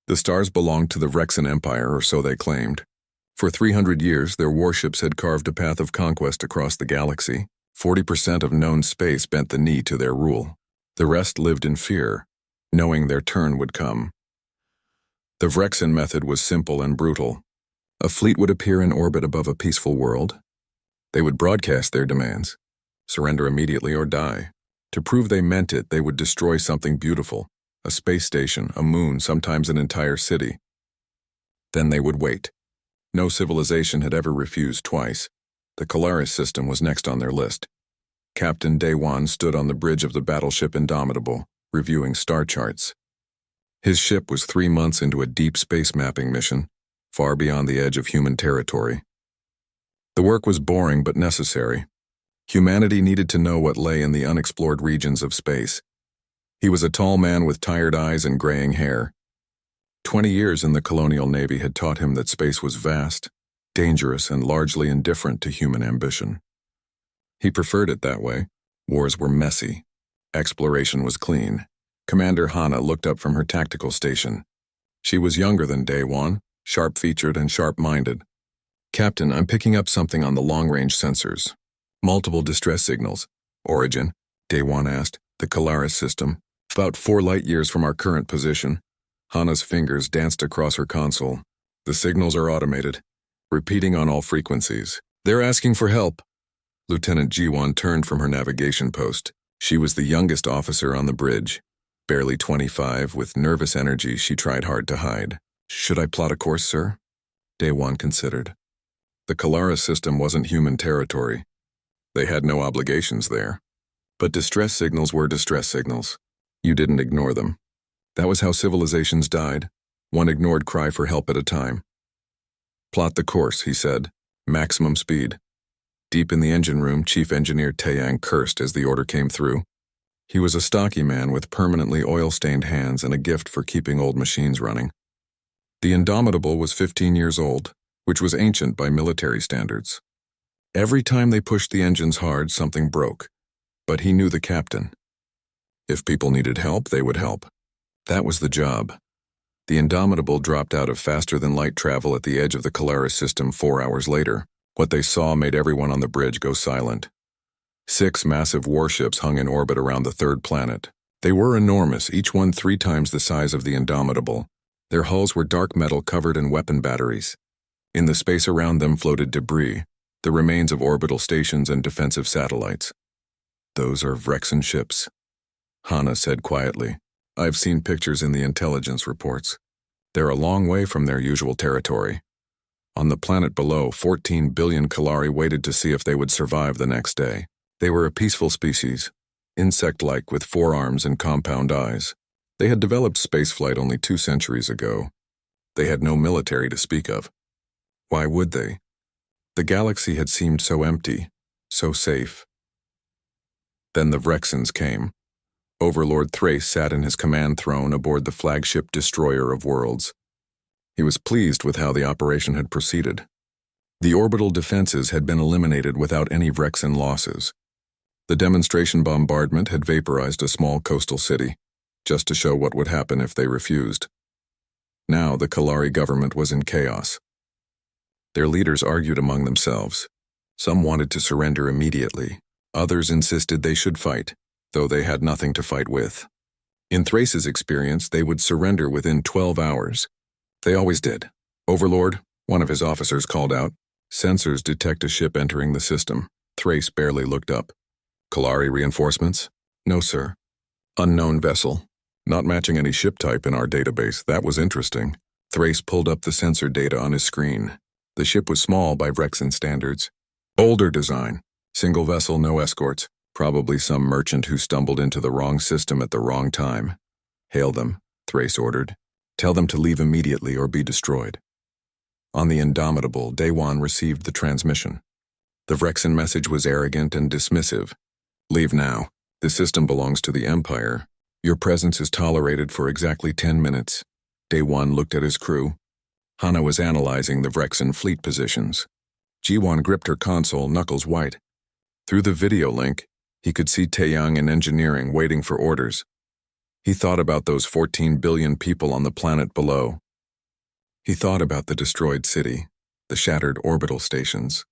The stars belonged to the Rexan Empire, or so they claimed. For 300 years, their warships had carved a path of conquest across the galaxy. 40% of known space bent the knee to their rule. The rest lived in fear, knowing their turn would come. The Rexan method was simple and brutal. A fleet would appear in orbit above a peaceful world. They would broadcast their demands, surrender immediately or die. To prove they meant it, they would destroy something beautiful, a space station, a moon, sometimes an entire city. Then they would wait. No civilization had ever refused twice. The Colaris system was next on their list. Captain Daywan stood on the bridge of the battleship Indomitable, reviewing star charts. His ship was 3 months into a deep space mapping mission, far beyond the edge of human territory. The work was boring but necessary. Humanity needed to know what lay in the unexplored regions of space. He was a tall man with tired eyes and graying hair. 20 years in the colonial navy had taught him that space was vast, dangerous, and largely indifferent to human ambition. He preferred it that way. Wars were messy. Exploration was clean. Commander Hana looked up from her tactical station. She was younger than Daywan, sharp-featured and sharp-minded. "Captain, I'm picking up something on the long-range sensors. Multiple distress signals. Origin?" Daywan asked. "The Colaris system. About 4 light-years from our current position." Hana's fingers danced across her console. "The signals are automated, repeating on all frequencies. They're asking for help." Lieutenant Jiwon turned from her navigation post. She was the youngest officer on the bridge. Barely 25, with nervous energy she tried hard to hide. "Should I plot a course, sir?" Daywan considered. The Colaris system wasn't human territory. They had no obligations there. But distress signals were distress signals. You didn't ignore them. That was how civilizations died, one ignored cry for help at a time. "Plot the course," he said. "Maximum speed." Deep in the engine room, Chief Engineer Taeyang cursed as the order came through. He was a stocky man with permanently oil-stained hands and a gift for keeping old machines running. The Indomitable was 15 years old, which was ancient by military standards. Every time they pushed the engines hard, something broke. But he knew the captain. If people needed help, they would help. That was the job. The Indomitable dropped out of faster-than-light travel at the edge of the Colaris system 4 hours later. What they saw made everyone on the bridge go silent. 6 massive warships hung in orbit around the third planet. They were enormous, each one 3 times the size of the Indomitable. Their hulls were dark metal covered in weapon batteries. In the space around them floated debris, the remains of orbital stations and defensive satellites. "Those are Rexan ships," Hana said quietly. "I've seen pictures in the intelligence reports. They're a long way from their usual territory. On the planet below, 14 billion Kalari waited to see if they would survive the next day. They were a peaceful species, insect-like with 4 arms and compound eyes. They had developed spaceflight only 2 centuries ago. They had no military to speak of. Why would they? The galaxy had seemed so empty, so safe. Then the Rexans came. Overlord Thrace sat in his command throne aboard the flagship destroyer of worlds. He was pleased with how the operation had proceeded. The orbital defenses had been eliminated without any Rexan losses. The demonstration bombardment had vaporized a small coastal city, just to show what would happen if they refused. Now the Kalari government was in chaos. Their leaders argued among themselves. Some wanted to surrender immediately. Others insisted they should fight, though they had nothing to fight with. In Thrace's experience, they would surrender within 12 hours. They always did. "Overlord," one of his officers called out. "Sensors detect a ship entering the system." Thrace barely looked up. "Kalari reinforcements?" "No, sir." "Unknown vessel. Not matching any ship type in our database. That was interesting." Thrace pulled up the sensor data on his screen. The ship was small by Rexan standards. "Older design. Single vessel, no escorts. Probably some merchant who stumbled into the wrong system at the wrong time." "Hail them," Thrace ordered. "Tell them to leave immediately or be destroyed." On the Indomitable, Daywan received the transmission. The Rexan message was arrogant and dismissive. "Leave now. The system belongs to the Empire. Your presence is tolerated for exactly 10 minutes. Daywan looked at his crew. Hana was analyzing the Rexan fleet positions. Jiwon gripped her console, knuckles white. Through the video link, he could see Taeyang in engineering waiting for orders. He thought about those 14 billion people on the planet below. He thought about the destroyed city, the shattered orbital stations.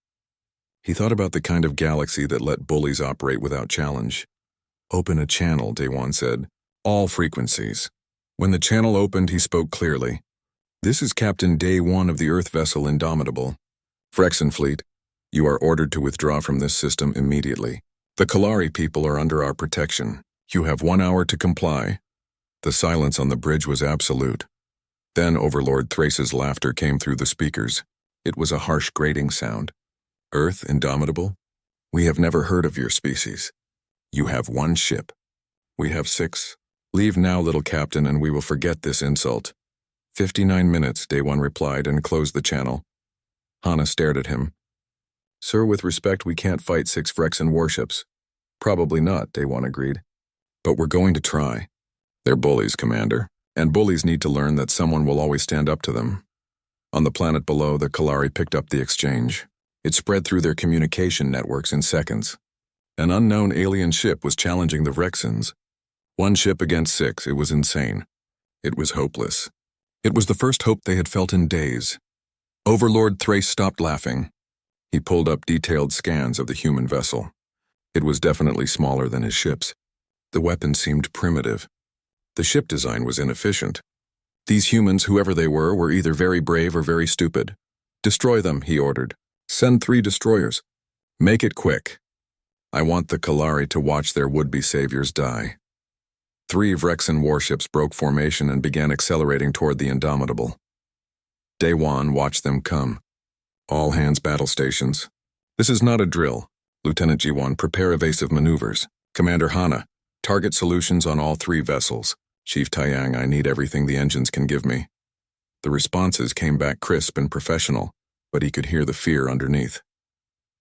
He thought about the kind of galaxy that let bullies operate without challenge. Open a channel, Day-One said. All frequencies. When the channel opened, he spoke clearly. This is Captain Day-One of the Earth vessel Indomitable. Vrexen fleet, you are ordered to withdraw from this system immediately. The Kalari people are under our protection. You have 1 hour to comply. The silence on the bridge was absolute. Then Overlord Thrace's laughter came through the speakers. It was a harsh grating sound. Earth, Indomitable? We have never heard of your species. You have 1 ship. We have 6. Leave now, little captain, and we will forget this insult. 59 minutes, Day-One replied and closed the channel. Hana stared at him. Sir, with respect, we can't fight 6 Vrexen warships. Probably not, Day-One agreed. But we're going to try. They're bullies, Commander, and bullies need to learn that someone will always stand up to them. On the planet below, the Kalari picked up the exchange. It spread through their communication networks in seconds. An unknown alien ship was challenging the Vrexens. 1 ship against 6, it was insane. It was hopeless. It was the first hope they had felt in days. Overlord Thrace stopped laughing. He pulled up detailed scans of the human vessel. It was definitely smaller than his ships. The weapons seemed primitive. The ship design was inefficient. These humans, whoever they were either very brave or very stupid. Destroy them, he ordered. Send 3 destroyers. Make it quick. I want the Kalari to watch their would-be saviors die. 3 Vrexen warships broke formation and began accelerating toward the Indomitable. Day-One watched them come. All hands battle stations. This is not a drill. Lieutenant G1, prepare evasive maneuvers. Commander Hana, target solutions on all 3 vessels. Chief Taiyang, I need everything the engines can give me. The responses came back crisp and professional, but he could hear the fear underneath.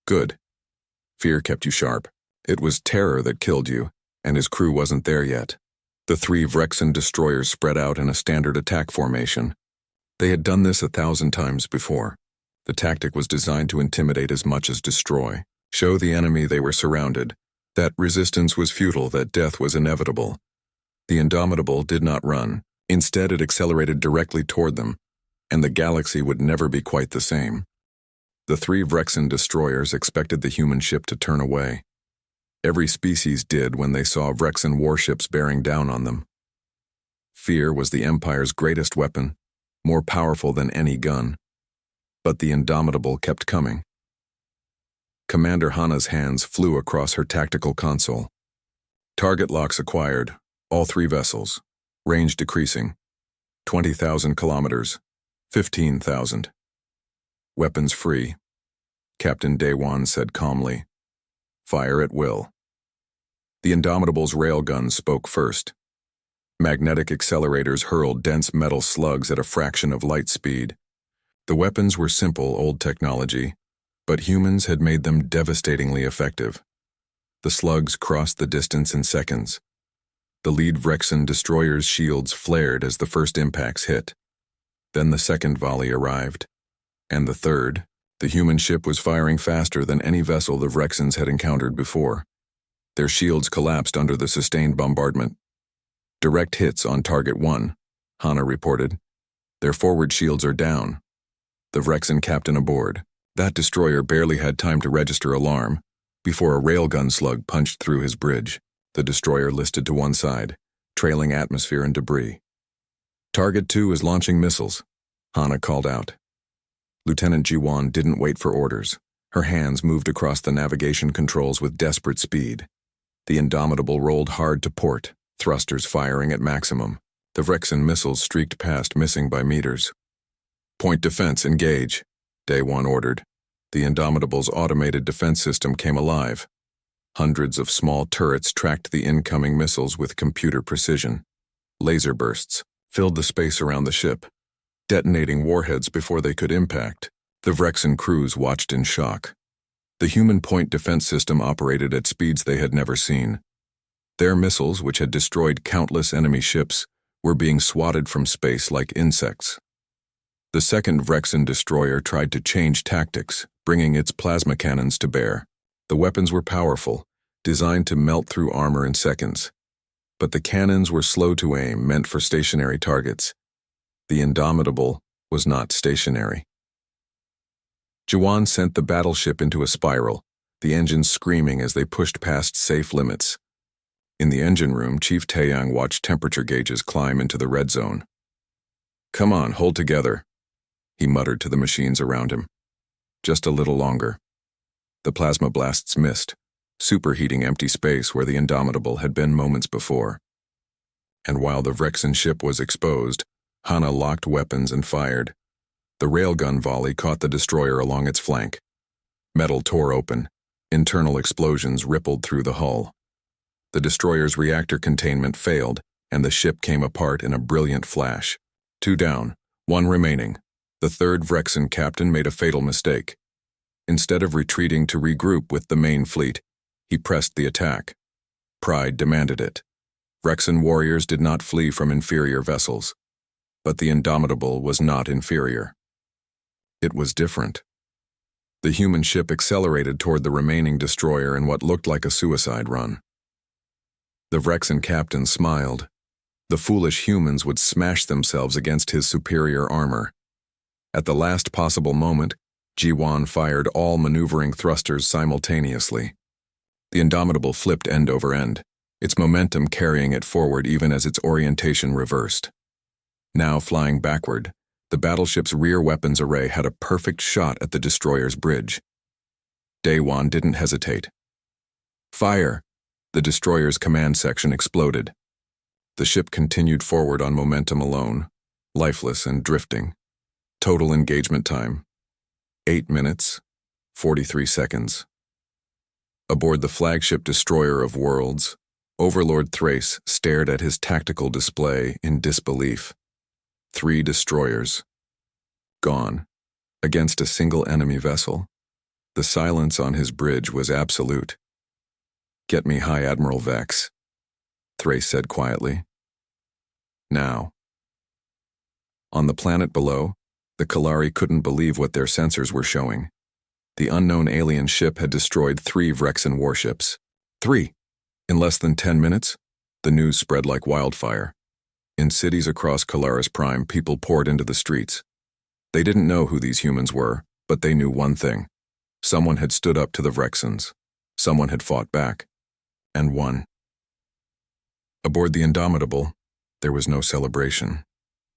Good. Fear kept you sharp. It was terror that killed you, and his crew wasn't there yet. The 3 Vrexen destroyers spread out in a standard attack formation. They had done this 1,000 times before. The tactic was designed to intimidate as much as destroy. Show the enemy they were surrounded, that resistance was futile, that death was inevitable. The Indomitable did not run. Instead, it accelerated directly toward them, and the galaxy would never be quite the same. The 3 Vrexen destroyers expected the human ship to turn away. Every species did when they saw Vrexen warships bearing down on them. Fear was the Empire's greatest weapon, more powerful than any gun. But the Indomitable kept coming. Commander Hana's hands flew across her tactical console. Target locks acquired, all 3 vessels. Range decreasing. 20,000 kilometers. 15,000. Weapons free. Captain Day-One said calmly. Fire at will. The Indomitable's railguns spoke first. Magnetic accelerators hurled dense metal slugs at a fraction of light speed. The weapons were simple, old technology, but humans had made them devastatingly effective. The slugs crossed the distance in seconds. The lead Vrexen destroyer's shields flared as the first impacts hit. Then the second volley arrived. And the third. The human ship was firing faster than any vessel the Vrexens had encountered before. Their shields collapsed under the sustained bombardment. Direct hits on Target 1, Hana reported. Their forward shields are down. The Vrexen captain aboard. That destroyer barely had time to register alarm before a railgun slug punched through his bridge. The destroyer listed to one side, trailing atmosphere and debris. Target 2 is launching missiles, Hana called out. Lieutenant Jiwan didn't wait for orders. Her hands moved across the navigation controls with desperate speed. The Indomitable rolled hard to port, thrusters firing at maximum. The Vrexen missiles streaked past, missing by meters. Point defense, engage, Day-One ordered. The Indomitable's automated defense system came alive. Hundreds of small turrets tracked the incoming missiles with computer precision. Laser bursts filled the space around the ship, detonating warheads before they could impact. The Vrexen crews watched in shock. The human point defense system operated at speeds they had never seen. Their missiles, which had destroyed countless enemy ships, were being swatted from space like insects. The second Vrexen destroyer tried to change tactics, bringing its plasma cannons to bear. The weapons were powerful, designed to melt through armor in seconds. But the cannons were slow to aim, meant for stationary targets. The Indomitable was not stationary. Jiwan sent the battleship into a spiral, the engines screaming as they pushed past safe limits. In the engine room, Chief Taeyang watched temperature gauges climb into the red zone. "Come on, hold together," he muttered to the machines around him. Just a little longer. The plasma blasts missed, superheating empty space where the Indomitable had been moments before. And while the Vrexen ship was exposed, Hana locked weapons and fired. The railgun volley caught the destroyer along its flank. Metal tore open. Internal explosions rippled through the hull. The destroyer's reactor containment failed, and the ship came apart in a brilliant flash. 2 down, 1 remaining. The third Vrexen captain made a fatal mistake. Instead of retreating to regroup with the main fleet, he pressed the attack. Pride demanded it. Vrexen warriors did not flee from inferior vessels. But the Indomitable was not inferior. It was different. The human ship accelerated toward the remaining destroyer in what looked like a suicide run. The Vrexen captain smiled. The foolish humans would smash themselves against his superior armor. At the last possible moment, Jiwan fired all maneuvering thrusters simultaneously. The Indomitable flipped end over end, its momentum carrying it forward even as its orientation reversed. Now flying backward, the battleship's rear weapons array had a perfect shot at the destroyer's bridge. Daewon didn't hesitate. "Fire!" The destroyer's command section exploded. The ship continued forward on momentum alone, lifeless and drifting. Total engagement time: 8 minutes, 43 seconds. Aboard the flagship destroyer of worlds, Overlord Thrace stared at his tactical display in disbelief. 3 destroyers. Gone. Against a single enemy vessel. The silence on his bridge was absolute. "Get me High Admiral Vex," Thrace said quietly. "Now." On the planet below, the Kalari couldn't believe what their sensors were showing. The unknown alien ship had destroyed 3 Vrexen warships. 3! In less than 10 minutes? The news spread like wildfire. In cities across Kalaris Prime, people poured into the streets. They didn't know who these humans were, but they knew one thing. Someone had stood up to the Vrexens. Someone had fought back. And won. Aboard the Indomitable, there was no celebration.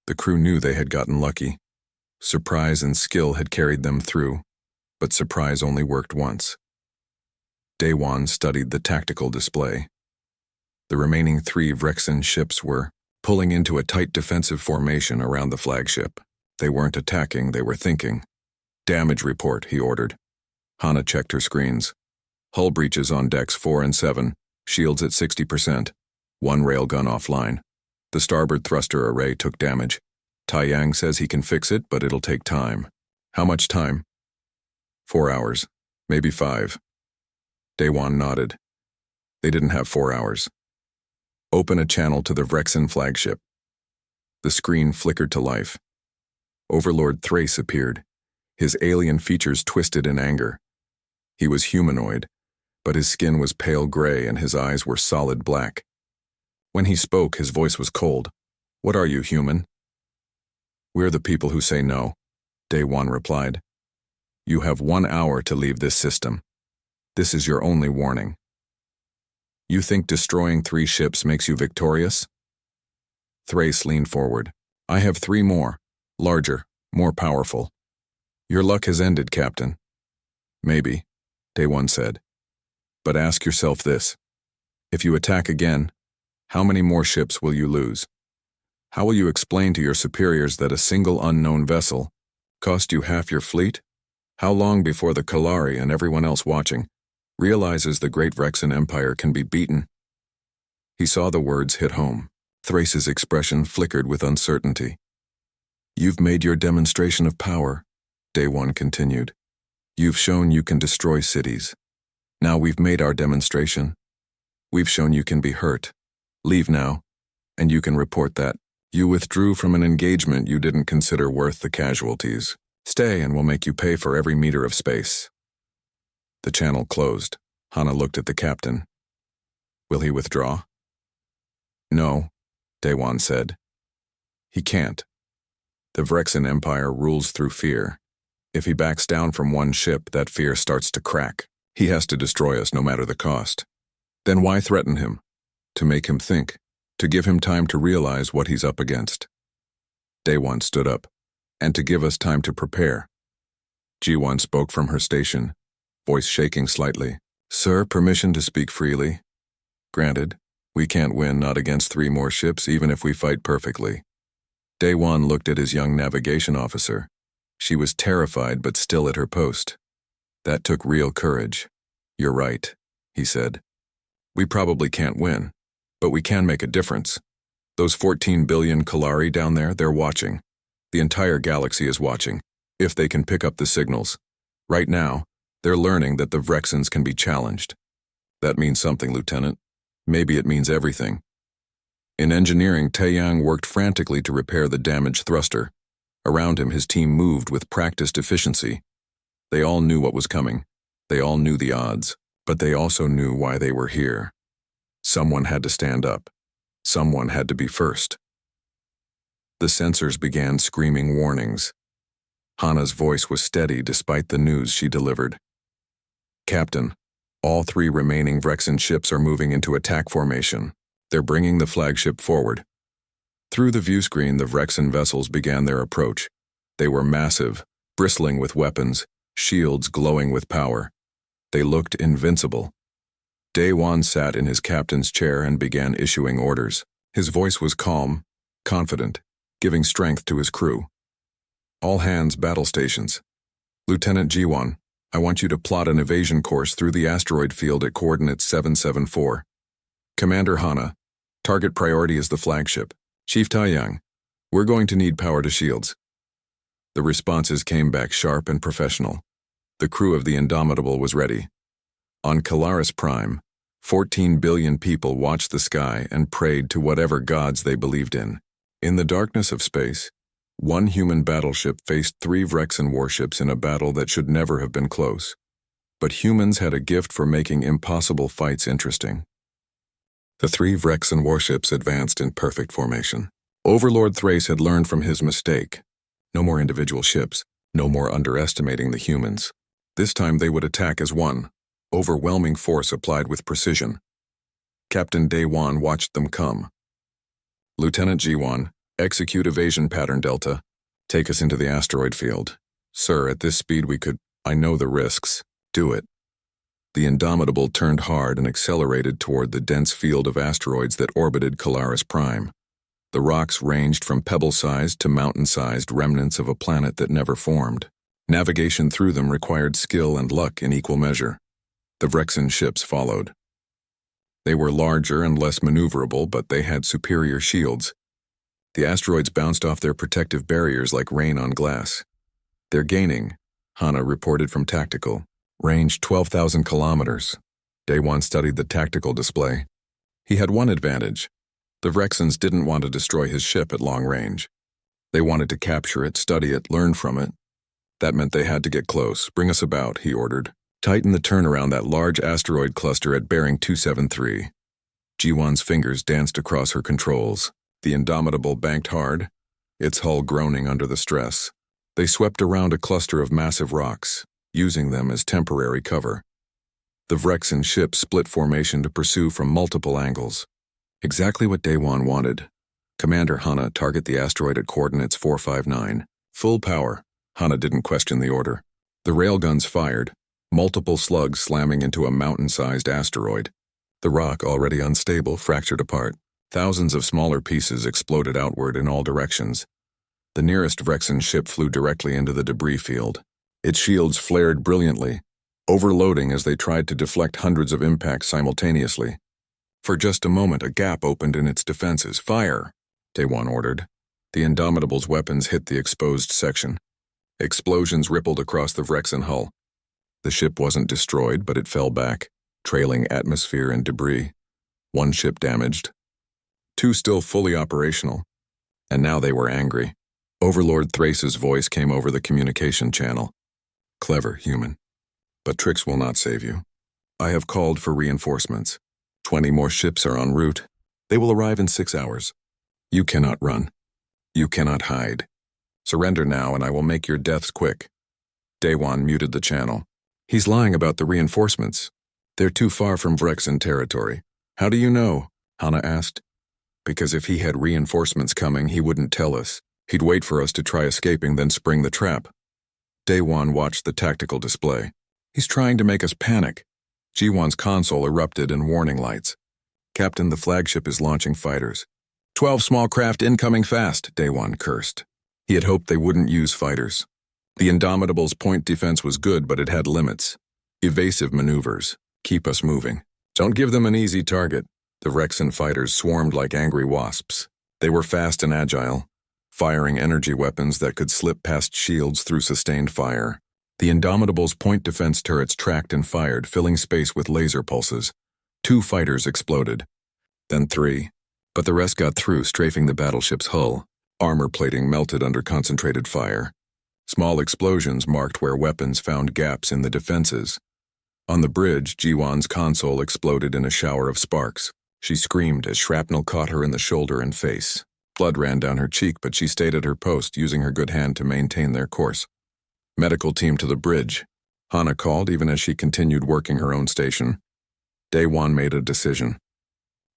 The crew knew they had gotten lucky. Surprise and skill had carried them through, but surprise only worked once. Daewon studied the tactical display. The remaining 3 Vrexen ships were pulling into a tight defensive formation around the flagship. They weren't attacking, they were thinking. "Damage report," he ordered. Hana checked her screens. Hull breaches on decks 4 and 7, shields at 60%. 1 railgun offline. The starboard thruster array took damage. Taeyang says he can fix it, but it'll take time. "How much time?" 4 hours, maybe 5. Daewon nodded. They didn't have 4 hours. "Open a channel to the Vrexen flagship." The screen flickered to life. Overlord Thrace appeared, his alien features twisted in anger. He was humanoid, but his skin was pale gray and his eyes were solid black. When he spoke, his voice was cold. "What are you, human?" "We're the people who say no," Daewon replied. "You have 1 hour to leave this system. This is your only warning." "You think destroying 3 ships makes you victorious?" Thrace leaned forward. "I have 3 more, larger, more powerful." "Your luck has ended, Captain." "Maybe," Daewon said. "But ask yourself this. If you attack again, how many more ships will you lose? How will you explain to your superiors that a single unknown vessel cost you half your fleet? How long before the Kalari and everyone else watching realizes the great Vrexen Empire can be beaten?" He saw the words hit home. Thrace's expression flickered with uncertainty. "You've made your demonstration of power," Daewon continued. "You've shown you can destroy cities. Now we've made our demonstration. We've shown you can be hurt. Leave now, and you can report that you withdrew from an engagement you didn't consider worth the casualties. Stay and we'll make you pay for every meter of space." The channel closed. Hana looked at the captain. "Will he withdraw?" No, Daewon said. He can't. The Vrexen Empire rules through fear. If he backs down from one ship, that fear starts to crack. He has to destroy us no matter the cost. Then why threaten him? To make him think, to give him time to realize what he's up against. Daewon stood up, and to give us time to prepare. Ji-won spoke from her station, voice shaking slightly. Sir, permission to speak freely? Granted. We can't win, not against 3 more ships, even if we fight perfectly. Daewon looked at his young navigation officer. She was terrified but still at her post. That took real courage. You're right, he said. We probably can't win, but we can make a difference. Those 14 billion Kalari down there, they're watching. The entire galaxy is watching, if they can pick up the signals. Right now, they're learning that the Vrexens can be challenged. That means something, Lieutenant. Maybe it means everything. In engineering, Taeyang worked frantically to repair the damaged thruster. Around him, his team moved with practiced efficiency. They all knew what was coming. They all knew the odds, but they also knew why they were here. Someone had to stand up. Someone had to be first. The sensors began screaming warnings. Hana's voice was steady despite the news she delivered. Captain, all 3 remaining Vrexen ships are moving into attack formation. They're bringing the flagship forward. Through the view screen, the Vrexen vessels began their approach. They were massive, bristling with weapons, shields glowing with power. They looked invincible. Daewon sat in his captain's chair and began issuing orders. His voice was calm, confident, giving strength to his crew. All hands battle stations. Lieutenant Ji-won, I want you to plot an evasion course through the asteroid field at coordinates 774. Commander Hana, target priority is the flagship. Chief Taeyang, we're going to need power to shields. The responses came back sharp and professional. The crew of the Indomitable was ready. On Kalaris Prime, 14 billion people watched the sky and prayed to whatever gods they believed in. In the darkness of space, 1 human battleship faced 3 Vrexen warships in a battle that should never have been close. But humans had a gift for making impossible fights interesting. The 3 Vrexen warships advanced in perfect formation. Overlord Thrace had learned from his mistake. No more individual ships, no more underestimating the humans. This time they would attack as one, overwhelming force applied with precision. Captain Daewon watched them come. Lieutenant Ji-won, execute evasion pattern Delta. Take us into the asteroid field. Sir, at this speed we could... I know the risks. Do it. The Indomitable turned hard and accelerated toward the dense field of asteroids that orbited Kalaris Prime. The rocks ranged from pebble-sized to mountain-sized remnants of a planet that never formed. Navigation through them required skill and luck in equal measure. The Vrexen ships followed. They were larger and less maneuverable, but they had superior shields. The asteroids bounced off their protective barriers like rain on glass. They're gaining, Hana reported from Tactical. Range 12,000 kilometers. Daewon studied the tactical display. He had one advantage. The Vrexens didn't want to destroy his ship at long range. They wanted to capture it, study it, learn from it. That meant they had to get close. Bring us about, he ordered. Tighten the turn around that large asteroid cluster at bearing 273. Ji-won's fingers danced across her controls. The Indomitable banked hard, its hull groaning under the stress. They swept around a cluster of massive rocks, using them as temporary cover. The Vrexen ship split formation to pursue from multiple angles. Exactly what Daewon wanted. Commander Hana, target the asteroid at coordinates 459. Full power. Hana didn't question the order. The railguns fired, multiple slugs slamming into a mountain-sized asteroid. The rock, already unstable, fractured apart. Thousands of smaller pieces exploded outward in all directions. The nearest Vrexen ship flew directly into the debris field. Its shields flared brilliantly, overloading as they tried to deflect hundreds of impacts simultaneously. For just a moment, a gap opened in its defenses. Fire! Daewon ordered. The Indomitable's weapons hit the exposed section. Explosions rippled across the Vrexen hull. The ship wasn't destroyed, but it fell back, trailing atmosphere and debris. 1 ship damaged. 2 still fully operational. And now they were angry. Overlord Thrace's voice came over the communication channel. Clever, human. But tricks will not save you. I have called for reinforcements. 20 more ships are en route. They will arrive in 6 hours. You cannot run. You cannot hide. Surrender now and I will make your deaths quick. Daewon muted the channel. He's lying about the reinforcements. They're too far from Vrexen territory. How do you know? Hana asked. Because if he had reinforcements coming, he wouldn't tell us. He'd wait for us to try escaping, then spring the trap. Daewon watched the tactical display. He's trying to make us panic. Jiwon's console erupted in warning lights. Captain, the flagship is launching fighters. 12 small craft incoming fast, Daewon cursed. He had hoped they wouldn't use fighters. The Indomitable's point defense was good, but it had limits. Evasive maneuvers. Keep us moving. Don't give them an easy target. The Vrexen fighters swarmed like angry wasps. They were fast and agile, firing energy weapons that could slip past shields through sustained fire. The Indomitable's point defense turrets tracked and fired, filling space with laser pulses. 2 fighters exploded. Then 3. But the rest got through, strafing the battleship's hull. Armor plating melted under concentrated fire. Small explosions marked where weapons found gaps in the defenses. On the bridge, Jiwon's console exploded in a shower of sparks. She screamed as shrapnel caught her in the shoulder and face. Blood ran down her cheek, but she stayed at her post, using her good hand to maintain their course. Medical team to the bridge. Hana called even as she continued working her own station. Daewon made a decision.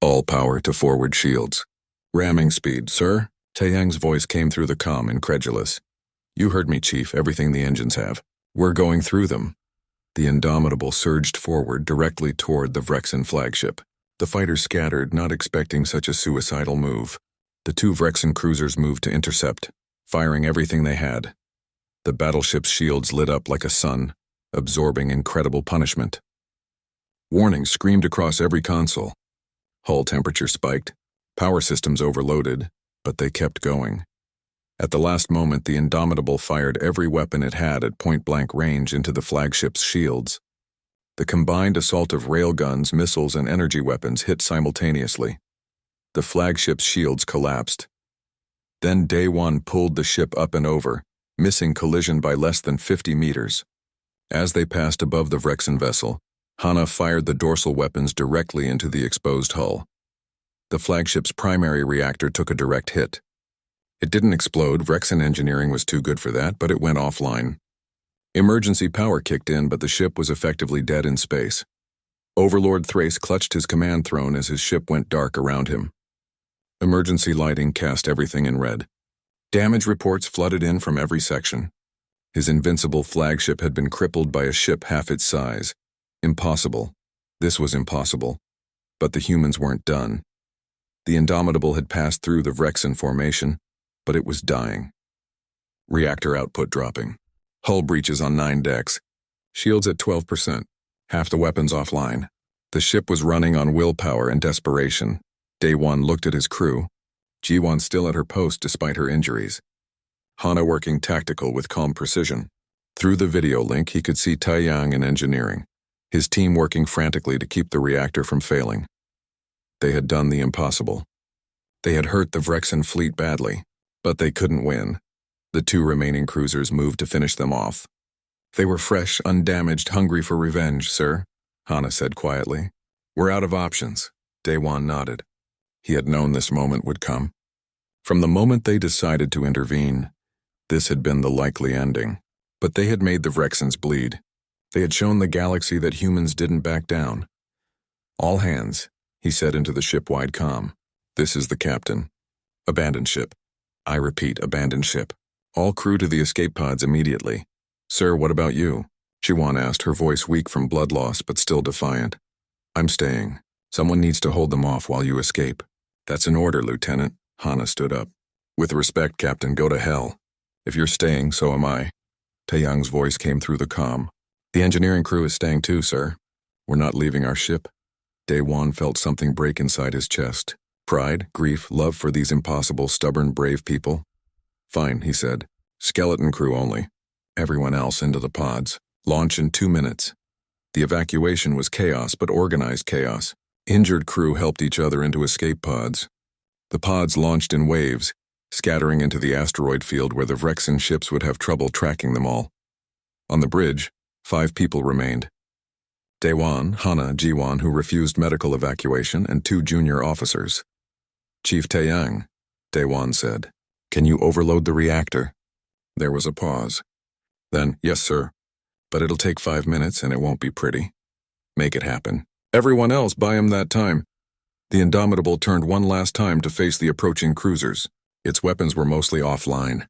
All power to forward shields. Ramming speed, sir? Taeyang's voice came through the comm, incredulous. You heard me, Chief, everything the engines have. We're going through them. The Indomitable surged forward directly toward the Vrexen flagship. The fighters scattered, not expecting such a suicidal move. The 2 Vrexen cruisers moved to intercept, firing everything they had. The battleship's shields lit up like a sun, absorbing incredible punishment. Warnings screamed across every console. Hull temperature spiked, power systems overloaded, but they kept going. At the last moment, the Indomitable fired every weapon it had at point-blank range into the flagship's shields. The combined assault of railguns, missiles, and energy weapons hit simultaneously. The flagship's shields collapsed. Then Daewon pulled the ship up and over, missing collision by less than 50 meters. As they passed above the Vrexen vessel, Hana fired the dorsal weapons directly into the exposed hull. The flagship's primary reactor took a direct hit. It didn't explode, Vrexen engineering was too good for that, but it went offline. Emergency power kicked in, but the ship was effectively dead in space. Overlord Thrace clutched his command throne as his ship went dark around him. Emergency lighting cast everything in red. Damage reports flooded in from every section. His invincible flagship had been crippled by a ship half its size. Impossible. This was impossible. But the humans weren't done. The Indomitable had passed through the Vrexen formation, but it was dying. Reactor output dropping. Hull breaches on 9 decks. Shields at 12%. Half the weapons offline. The ship was running on willpower and desperation. Daewon looked at his crew. Jiwon still at her post despite her injuries. Hana working tactical with calm precision. Through the video link, he could see Taeyang in engineering, his team working frantically to keep the reactor from failing. They had done the impossible. They had hurt the Vrexen fleet badly, but they couldn't win. The 2 remaining cruisers moved to finish them off. They were fresh, undamaged, hungry for revenge, sir, Hana said quietly. We're out of options. Daewon nodded. He had known this moment would come. From the moment they decided to intervene, this had been the likely ending. But they had made the Vrexens bleed. They had shown the galaxy that humans didn't back down. All hands, he said into the ship-wide comm. This is the captain. Abandon ship. I repeat, abandon ship. All crew to the escape pods immediately. Sir, what about you? Jiwon asked, her voice weak from blood loss but still defiant. I'm staying. Someone needs to hold them off while you escape. That's an order, Lieutenant. Hana stood up. With respect, Captain, go to hell. If you're staying, so am I. Taeyang's voice came through the comm. The engineering crew is staying too, sir. We're not leaving our ship. Daewon felt something break inside his chest. Pride, grief, love for these impossible, stubborn, brave people. Fine, he said. Skeleton crew only. Everyone else into the pods. Launch in 2 minutes. The evacuation was chaos, but organized chaos. Injured crew helped each other into escape pods. The pods launched in waves, scattering into the asteroid field where the Vrexen ships would have trouble tracking them all. On the bridge, 5 people remained. Daewon, Hana, Jiwon, who refused medical evacuation, and 2 junior officers. Chief Taeyang, Daewon said. Can you overload the reactor? There was a pause. Then, yes, sir. But it'll take 5 minutes and it won't be pretty. Make it happen. Everyone else buy him that time. The Indomitable turned one last time to face the approaching cruisers. Its weapons were mostly offline.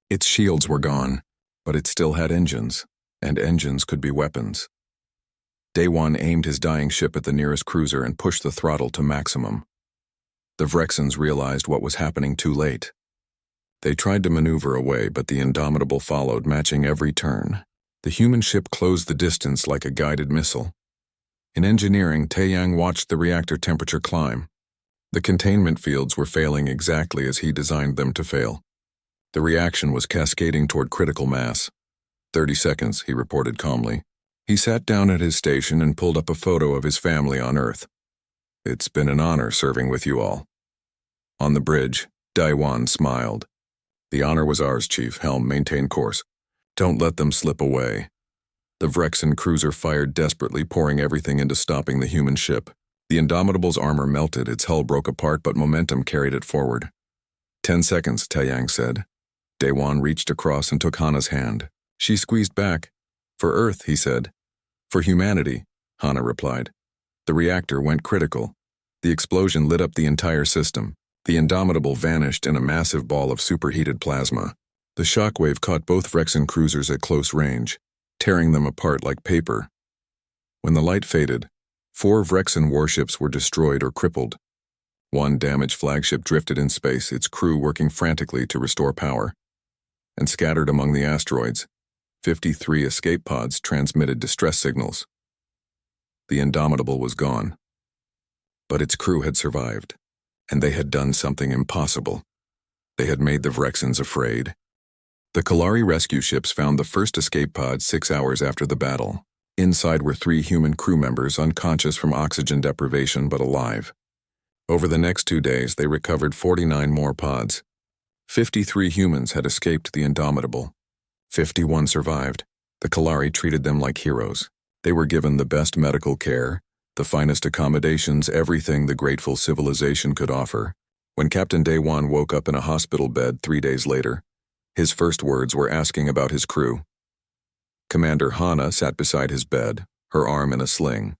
Its shields were gone, but it still had engines, and engines could be weapons. Daewon aimed his dying ship at the nearest cruiser and pushed the throttle to maximum. The Vrexans realized what was happening too late. They tried to maneuver away, but the Indomitable followed, matching every turn. The human ship closed the distance like a guided missile. In engineering, Taeyang watched the reactor temperature climb. The containment fields were failing exactly as he designed them to fail. The reaction was cascading toward critical mass. 30 seconds, he reported calmly. He sat down at his station and pulled up a photo of his family on Earth. It's been an honor serving with you all. On the bridge, Daewon smiled. The honor was ours, Chief. Helm, maintain course. Don't let them slip away. The Vrexan cruiser fired desperately, pouring everything into stopping the human ship. The Indomitable's armor melted, its hull broke apart, but momentum carried it forward. 10 seconds, Taeyang said. Daewon reached across and took Hana's hand. She squeezed back. For Earth, he said. For humanity, Hana replied. The reactor went critical. The explosion lit up the entire system. The Indomitable vanished in a massive ball of superheated plasma. The shockwave caught both Vrexan cruisers at close range, tearing them apart like paper. When the light faded, 4 Vrexan warships were destroyed or crippled. One damaged flagship drifted in space, its crew working frantically to restore power. And scattered among the asteroids, 53 escape pods transmitted distress signals. The Indomitable was gone. But its crew had survived, and they had done something impossible. They had made the Vrexans afraid. The Kalari rescue ships found the first escape pod 6 hours after the battle. Inside were 3 human crew members, unconscious from oxygen deprivation but alive. Over the next 2 days, they recovered 49 more pods. 53 humans had escaped the Indomitable. 51 survived. The Kalari treated them like heroes. They were given the best medical care, the finest accommodations, everything the grateful civilization could offer. When Captain Daewon woke up in a hospital bed 3 days later, his first words were asking about his crew. Commander Hana sat beside his bed, her arm in a sling.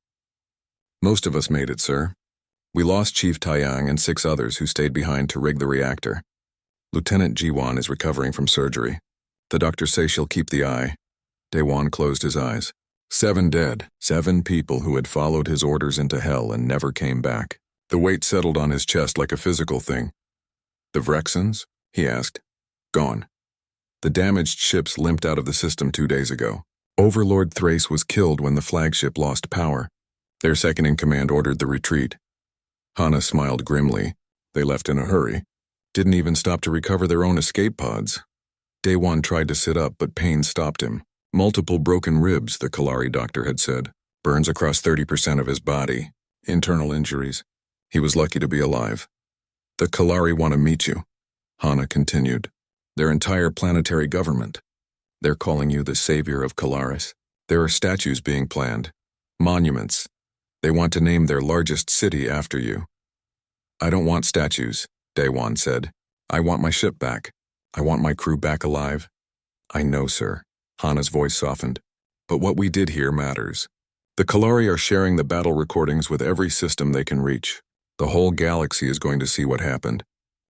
Most of us made it, sir. We lost Chief Taeyang and 6 others who stayed behind to rig the reactor. Lieutenant Jiwon is recovering from surgery. The doctors say she'll keep the eye. Daewon closed his eyes. 7 dead, 7 people who had followed his orders into hell and never came back. The weight settled on his chest like a physical thing. The Vrexans? He asked. Gone. The damaged ships limped out of the system 2 days ago. Overlord Thrace was killed when the flagship lost power. Their second-in-command ordered the retreat. Hana smiled grimly. They left in a hurry. Didn't even stop to recover their own escape pods. Daewon tried to sit up, but pain stopped him. Multiple broken ribs, the Kalari doctor had said. Burns across 30% of his body. Internal injuries. He was lucky to be alive. The Kalari want to meet you, Hana continued. Their entire planetary government. They're calling you the savior of Kalaris. There are statues being planned. Monuments. They want to name their largest city after you. I don't want statues, Daewon said. I want my ship back. I want my crew back alive. I know, sir. Hana's voice softened. But what we did here matters. The Kalari are sharing the battle recordings with every system they can reach. The whole galaxy is going to see what happened.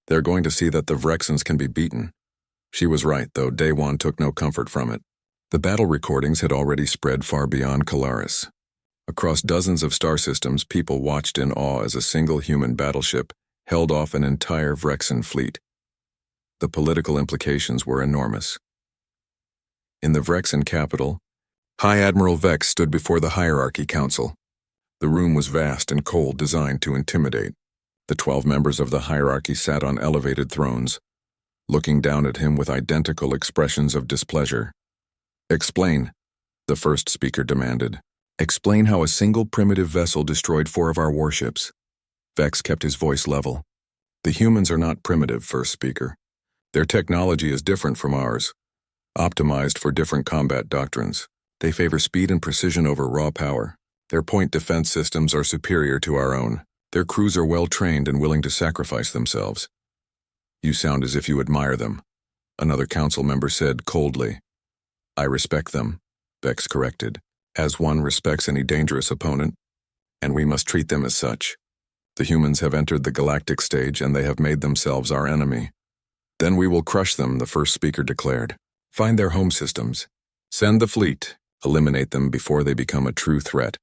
They're going to see that the Vrexans can be beaten. She was right, though Daewon took no comfort from it. The battle recordings had already spread far beyond Kalaris. Across dozens of star systems, people watched in awe as a single human battleship held off an entire Vrexan fleet. The political implications were enormous. In the Vrexan capital, High Admiral Vex stood before the Hierarchy Council. The room was vast and cold, designed to intimidate. The 12 members of the hierarchy sat on elevated thrones, looking down at him with identical expressions of displeasure. Explain, the first speaker demanded. Explain how a single primitive vessel destroyed 4 of our warships. Vex kept his voice level. The humans are not primitive, first speaker. Their technology is different from ours, optimized for different combat doctrines. They favor speed and precision over raw power. Their point defense systems are superior to our own. Their crews are well-trained and willing to sacrifice themselves. You sound as if you admire them, another council member said coldly. I respect them, Vex corrected, as one respects any dangerous opponent, and we must treat them as such. The humans have entered the galactic stage and they have made themselves our enemy. Then we will crush them, the first speaker declared. Find their home systems. Send the fleet. Eliminate them before they become a true threat.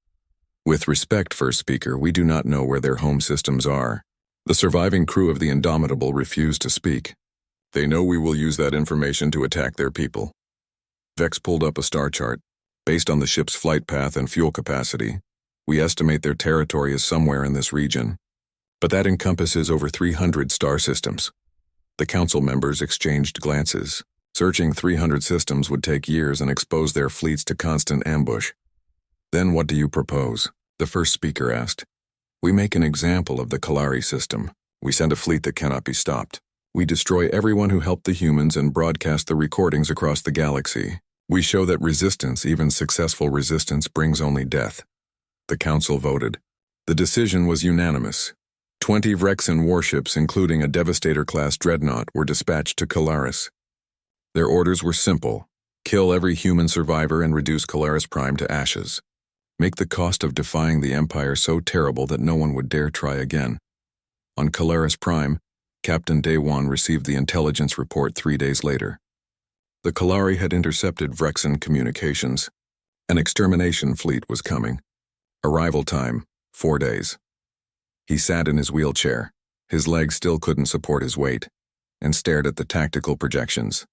With respect, first speaker, we do not know where their home systems are. The surviving crew of the Indomitable refused to speak. They know we will use that information to attack their people. Vex pulled up a star chart. Based on the ship's flight path and fuel capacity, we estimate their territory is somewhere in this region. But that encompasses over 300 star systems. The council members exchanged glances. Searching 300 systems would take years and expose their fleets to constant ambush. Then what do you propose? The first speaker asked. We make an example of the Kalari system. We send a fleet that cannot be stopped. We destroy everyone who helped the humans and broadcast the recordings across the galaxy. We show that resistance, even successful resistance, brings only death. The council voted. The decision was unanimous. 20 Vrexan warships, including a Devastator-class dreadnought, were dispatched to Kalaris. Their orders were simple. Kill every human survivor and reduce Kalaris Prime to ashes. Make the cost of defying the Empire so terrible that no one would dare try again. On Kalaris Prime, Captain Daywan received the intelligence report 3 days later. The Kalari had intercepted Vrexan communications. An extermination fleet was coming. Arrival time, 4 days. He sat in his wheelchair. His legs still couldn't support his weight, and stared at the tactical projections.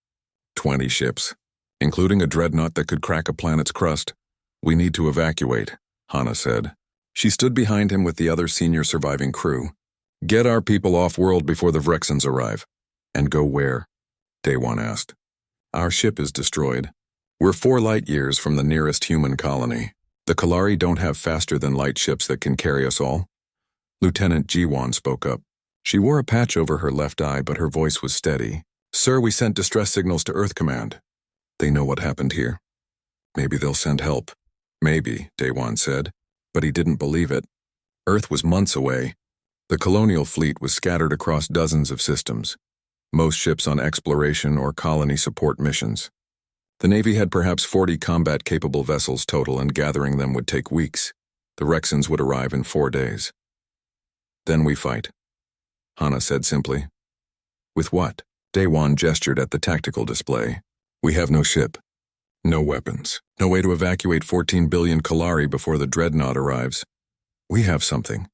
20 ships, including a dreadnought that could crack a planet's crust. We need to evacuate, Hana said. She stood behind him with the other senior surviving crew. Get our people off-world before the Vrexans arrive. And go where? Daywan asked. Our ship is destroyed. We're 4 light years from the nearest human colony. The Kalari don't have faster-than-light ships that can carry us all. Lieutenant Jiwan spoke up. She wore a patch over her left eye, but her voice was steady. Sir, we sent distress signals to Earth Command. They know what happened here. Maybe they'll send help. Maybe, Daywan said, but he didn't believe it. Earth was months away. The colonial fleet was scattered across dozens of systems, most ships on exploration or colony support missions. The Navy had perhaps 40 combat-capable vessels total, and gathering them would take weeks. The Vrexans would arrive in 4 days. Then we fight, Hana said simply. With what? Daywan gestured at the tactical display. We have no ship. No weapons. No way to evacuate 14 billion Kalari before the dreadnought arrives. We have something,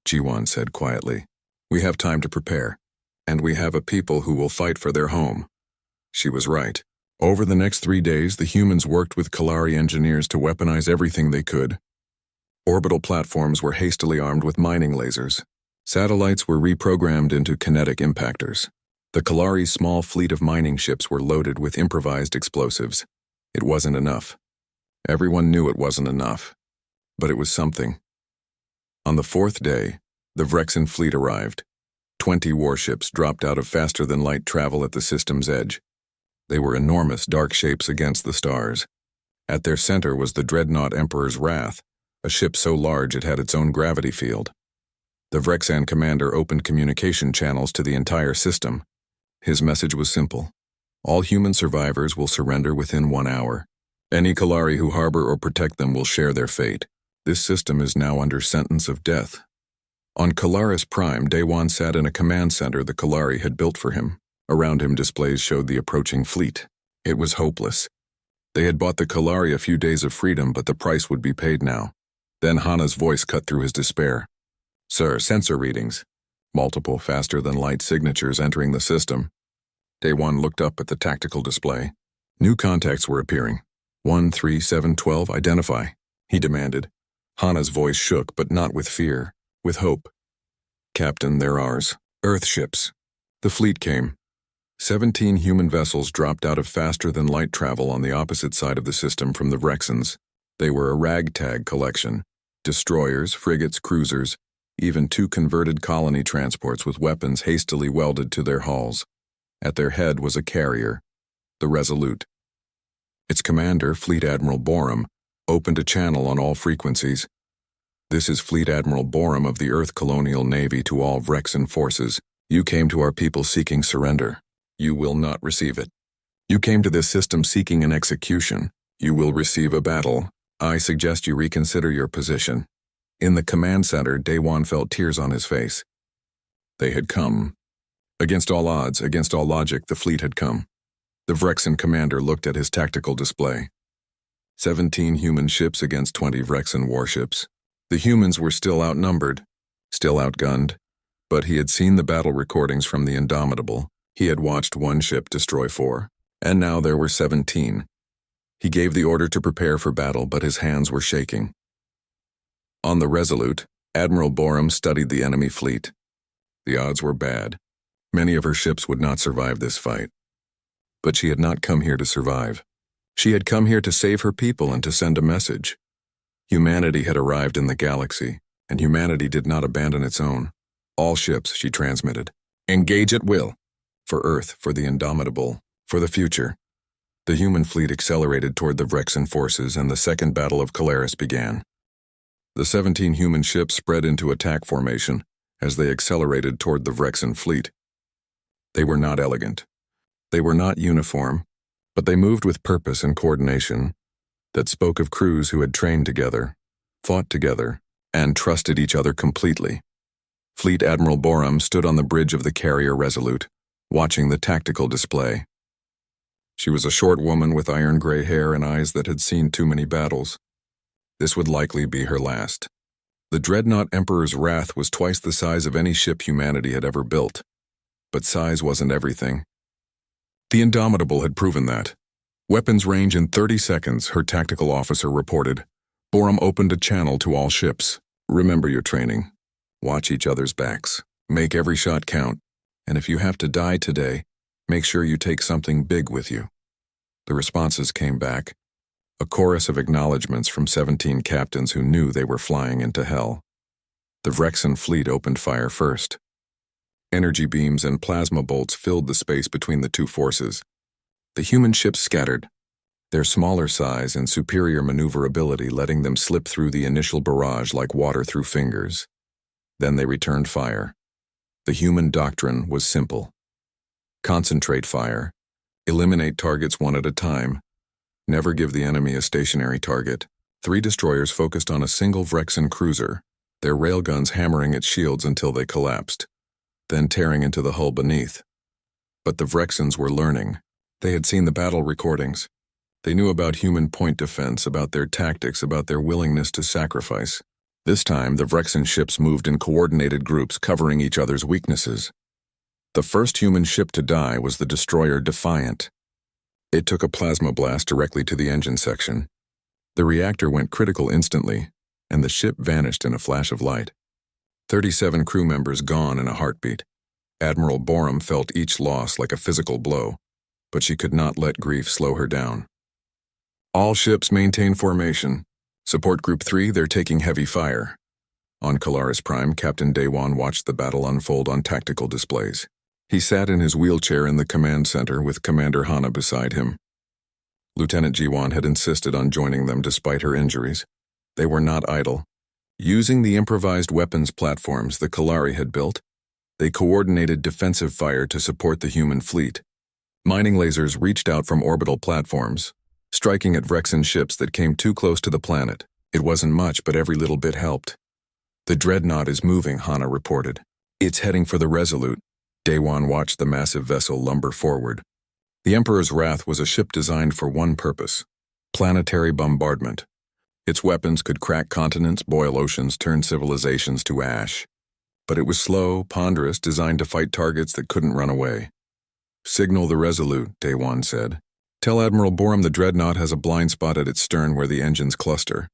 Jiwan said quietly. We have time to prepare. And we have a people who will fight for their home. She was right. Over the next 3 days, the humans worked with Kalari engineers to weaponize everything they could. Orbital platforms were hastily armed with mining lasers. Satellites were reprogrammed into kinetic impactors. The Kalari's small fleet of mining ships were loaded with improvised explosives. It wasn't enough. Everyone knew it wasn't enough. But it was something. On the 4th day, the Vrexan fleet arrived. 20 warships dropped out of faster-than-light travel at the system's edge. They were enormous dark shapes against the stars. At their center was the dreadnought Emperor's Wrath, a ship so large it had its own gravity field. The Vrexan commander opened communication channels to the entire system. His message was simple. All human survivors will surrender within 1 hour. Any Kalari who harbor or protect them will share their fate. This system is now under sentence of death. On Kalaris Prime, Daywan sat in a command center the Kalari had built for him. Around him, displays showed the approaching fleet. It was hopeless. They had bought the Kalari a few days of freedom, but the price would be paid now. Then Hana's voice cut through his despair. Sir, sensor readings. Multiple faster-than-light signatures entering the system. Daywan looked up at the tactical display. New contacts were appearing. 13712, identify, he demanded. Hana's voice shook, but not with fear, with hope. Captain, they're ours. Earth ships. The fleet came. 17 human vessels dropped out of faster-than-light travel on the opposite side of the system from the Vrexans. They were a ragtag collection. Destroyers, frigates, cruisers, even 2 converted colony transports with weapons hastily welded to their hulls. At their head was a carrier, the Resolute. Its commander, Fleet Admiral Borum, opened a channel on all frequencies. This is Fleet Admiral Borum of the Earth Colonial Navy to all Vrexan forces. You came to our people seeking surrender. You will not receive it. You came to this system seeking an execution. You will receive a battle. I suggest you reconsider your position. In the command center, Daewon felt tears on his face. They had come. Against all odds, against all logic, the fleet had come. The Vrexan commander looked at his tactical display. 17 human ships against 20 Vrexan warships. The humans were still outnumbered, still outgunned, but he had seen the battle recordings from the Indomitable. He had watched one ship destroy 4, and now there were 17. He gave the order to prepare for battle, but his hands were shaking. On the Resolute, Admiral Borum studied the enemy fleet. The odds were bad. Many of her ships would not survive this fight. But she had not come here to survive. She had come here to save her people and to send a message. Humanity had arrived in the galaxy, and humanity did not abandon its own. All ships, she transmitted. Engage at will. For Earth, for the Indomitable, for the future. The human fleet accelerated toward the Vrexan forces, and the Second Battle of Calaris began. The 17 human ships spread into attack formation as they accelerated toward the Vrexan fleet. They were not elegant. They were not uniform, but they moved with purpose and coordination that spoke of crews who had trained together, fought together, and trusted each other completely. Fleet Admiral Borum stood on the bridge of the carrier Resolute, watching the tactical display. She was a short woman with iron-gray hair and eyes that had seen too many battles. This would likely be her last. The dreadnought Emperor's Wrath was twice the size of any ship humanity had ever built. But size wasn't everything. The Indomitable had proven that. Weapons range in 30 seconds, her tactical officer reported. Borum opened a channel to all ships. Remember your training. Watch each other's backs. Make every shot count. And if you have to die today, make sure you take something big with you. The responses came back. A chorus of acknowledgments from 17 captains who knew they were flying into hell. The Vrexan fleet opened fire first. Energy beams and plasma bolts filled the space between the two forces. The human ships scattered, their smaller size and superior maneuverability letting them slip through the initial barrage like water through fingers. Then they returned fire. The human doctrine was simple. Concentrate fire. Eliminate targets one at a time. Never give the enemy a stationary target. 3 destroyers focused on a single Vrexan cruiser, their railguns hammering its shields until they collapsed, then tearing into the hull beneath. But the Vrexans were learning. They had seen the battle recordings. They knew about human point defense, about their tactics, about their willingness to sacrifice. This time, the Vrexan ships moved in coordinated groups covering each other's weaknesses. The first human ship to die was the destroyer Defiant. It took a plasma blast directly to the engine section. The reactor went critical instantly, and the ship vanished in a flash of light. 37 crew members gone in a heartbeat. Admiral Borum felt each loss like a physical blow, but she could not let grief slow her down. All ships maintain formation. Support Group 3, they're taking heavy fire. On Calaris Prime, Captain Daewon watched the battle unfold on tactical displays. He sat in his wheelchair in the command center with Commander Hana beside him. Lieutenant Jiwan had insisted on joining them despite her injuries. They were not idle. Using the improvised weapons platforms the Kalari had built, they coordinated defensive fire to support the human fleet. Mining lasers reached out from orbital platforms, striking at Vrexan ships that came too close to the planet. It wasn't much, but every little bit helped. The dreadnought is moving, Hana reported. It's heading for the Resolute. Daewon watched the massive vessel lumber forward. The Emperor's Wrath was a ship designed for one purpose: planetary bombardment. Its weapons could crack continents, boil oceans, turn civilizations to ash. But it was slow, ponderous, designed to fight targets that couldn't run away. Signal the Resolute, Daewon said. Tell Admiral Borum the dreadnought has a blind spot at its stern where the engines cluster.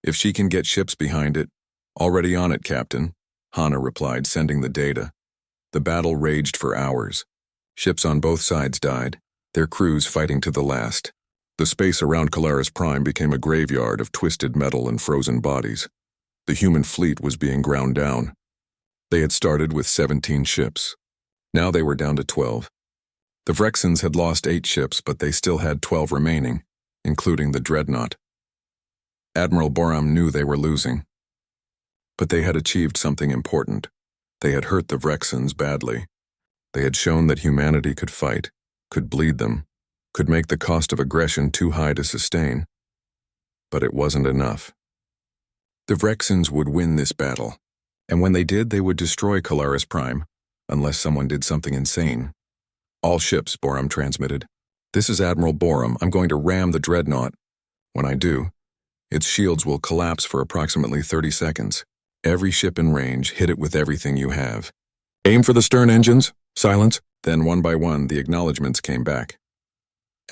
If she can get ships behind it. Already on it, Captain, Hana replied, sending the data. The battle raged for hours. Ships on both sides died, their crews fighting to the last. The space around Calaris Prime became a graveyard of twisted metal and frozen bodies. The human fleet was being ground down. They had started with 17 ships. Now they were down to 12. The Vrexans had lost 8 ships, but they still had 12 remaining, including the dreadnought. Admiral Borum knew they were losing. But they had achieved something important. They had hurt the Vrexans badly. They had shown that humanity could fight, could bleed them, could make the cost of aggression too high to sustain. But it wasn't enough. The Vrexans would win this battle, and when they did, they would destroy Colaris Prime, unless someone did something insane. "All ships," Borum transmitted. "This is Admiral Borum. I'm going to ram the dreadnought. When I do, its shields will collapse for approximately 30 seconds. Every ship in range, hit it with everything you have. Aim for the stern engines. Silence." Then one by one, the acknowledgements came back.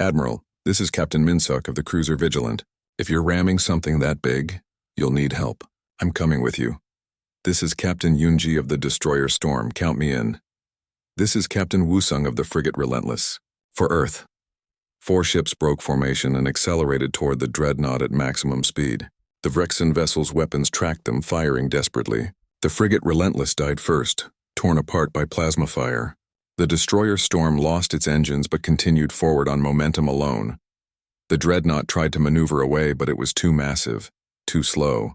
"Admiral, this is Captain Minsuk of the cruiser Vigilant. If you're ramming something that big, you'll need help. I'm coming with you. This is Captain Yunji of the destroyer Storm. Count me in. This is Captain Wusung of the frigate Relentless. For Earth." 4 ships broke formation and accelerated toward the dreadnought at maximum speed. The Vrexan vessel's weapons tracked them, firing desperately. The frigate Relentless died first, torn apart by plasma fire. The destroyer Storm lost its engines but continued forward on momentum alone. The dreadnought tried to maneuver away, but it was too massive, too slow.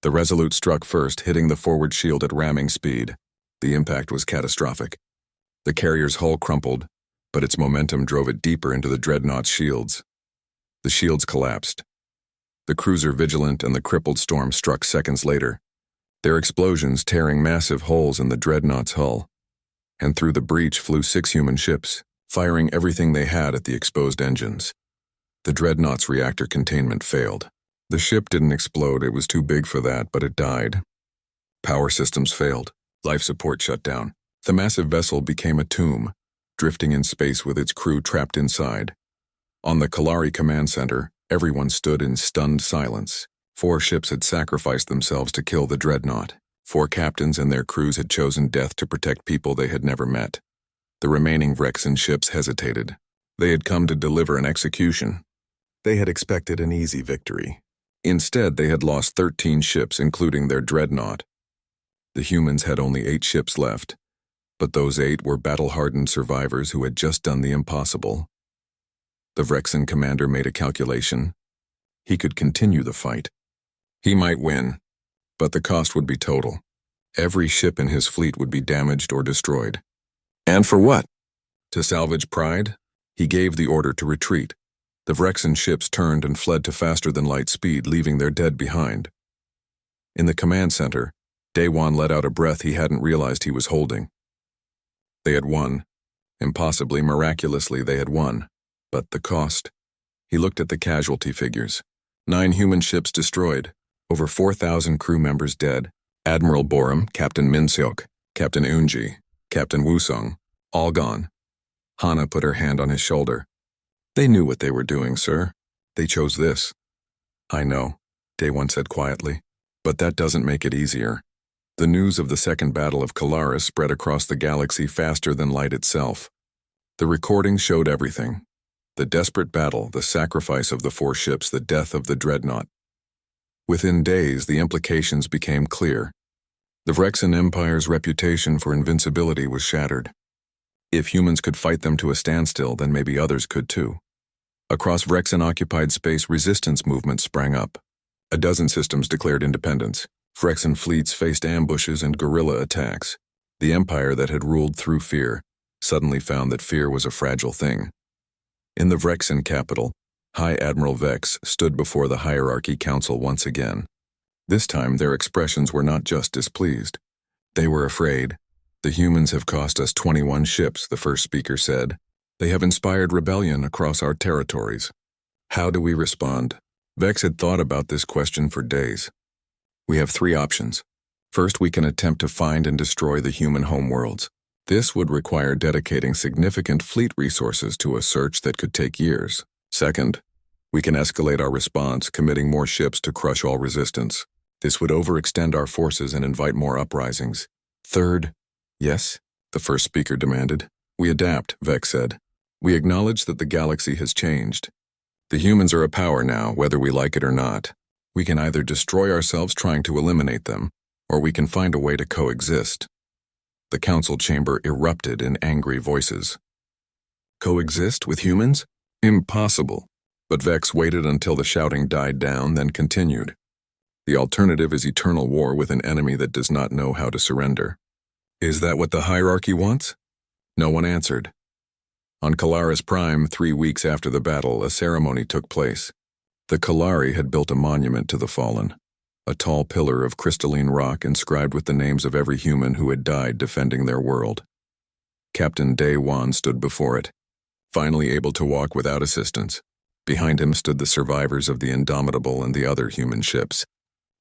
The Resolute struck first, hitting the forward shield at ramming speed. The impact was catastrophic. The carrier's hull crumpled, but its momentum drove it deeper into the dreadnought's shields. The shields collapsed. The cruiser Vigilant and the crippled Storm struck seconds later, their explosions tearing massive holes in the dreadnought's hull. And through the breach flew 6 human ships, firing everything they had at the exposed engines. The dreadnought's reactor containment failed. The ship didn't explode, it was too big for that, but it died. Power systems failed. Life support shut down. The massive vessel became a tomb, drifting in space with its crew trapped inside. On the Kalari command center, everyone stood in stunned silence. 4 ships had sacrificed themselves to kill the dreadnought. 4 captains and their crews had chosen death to protect people they had never met. The remaining Vrexan ships hesitated. They had come to deliver an execution. They had expected an easy victory. Instead, they had lost 13 ships, including their dreadnought. The humans had only 8 ships left, but those 8 were battle-hardened survivors who had just done the impossible. The Vrexan commander made a calculation. He could continue the fight. He might win, but the cost would be total. Every ship in his fleet would be damaged or destroyed. And for what? To salvage pride? He gave the order to retreat. The Vrexan ships turned and fled to faster-than-light speed, leaving their dead behind. In the command center, Daewon let out a breath he hadn't realized he was holding. They had won. Impossibly, miraculously, they had won. But the cost? He looked at the casualty figures. 9 human ships destroyed, over 4,000 crew members dead. Admiral Borum, Captain Minseok, Captain Unji, Captain Wusung, all gone. Hana put her hand on his shoulder. "They knew what they were doing, sir. They chose this." "I know," Daewon said quietly, "but that doesn't make it easier." The news of the Second Battle of Colaris spread across the galaxy faster than light itself. The recording showed everything. The desperate battle, the sacrifice of the 4 ships, the death of the dreadnought. Within days, the implications became clear. The Vrexan Empire's reputation for invincibility was shattered. If humans could fight them to a standstill, then maybe others could too. Across Vrexan-occupied space, resistance movements sprang up. A dozen systems declared independence. Vrexan fleets faced ambushes and guerrilla attacks. The empire that had ruled through fear suddenly found that fear was a fragile thing. In the Vrexan capital, High Admiral Vex stood before the Hierarchy Council once again. This time, their expressions were not just displeased. They were afraid. "The humans have cost us 21 ships," the first speaker said. "They have inspired rebellion across our territories. How do we respond?" Vex had thought about this question for days. "We have 3 options. First, we can attempt to find and destroy the human homeworlds. This would require dedicating significant fleet resources to a search that could take years. Second, we can escalate our response, committing more ships to crush all resistance. This would overextend our forces and invite more uprisings. Third, yes, the first speaker demanded. "We adapt," Vex said. "We acknowledge that the galaxy has changed. The humans are a power now, whether we like it or not. We can either destroy ourselves trying to eliminate them, or we can find a way to coexist." The council chamber erupted in angry voices. "Coexist with humans? Impossible." But Vex waited until the shouting died down, then continued. The alternative is eternal war with an enemy that does not know how to surrender. Is that what the hierarchy wants? No one answered. On Kalaris Prime, 3 weeks after the battle, a ceremony took place. The Kalari had built a monument to the fallen, a tall pillar of crystalline rock inscribed with the names of every human who had died defending their world. Captain Day Wan stood before it, finally able to walk without assistance. Behind him stood the survivors of the Indomitable and the other human ships.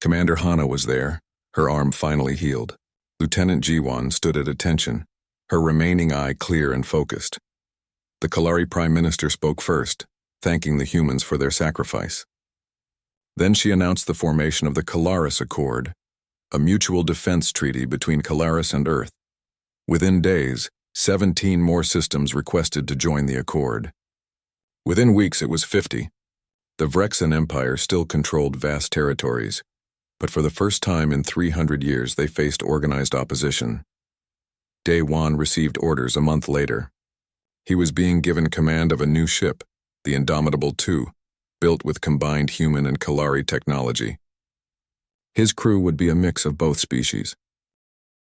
Commander Hana was there, her arm finally healed. Lieutenant Jiwan stood at attention, her remaining eye clear and focused. The Kalari Prime Minister spoke first, thanking the humans for their sacrifice. Then she announced the formation of the Kalaris Accord, a mutual defense treaty between Kalaris and Earth. Within days, 17 more systems requested to join the Accord. Within weeks it was 50. The Vrexan Empire still controlled vast territories, but for the first time in 300 years they faced organized opposition. Day Wan received orders a month later. He was being given command of a new ship, the Indomitable II, built with combined human and Kalari technology. His crew would be a mix of both species.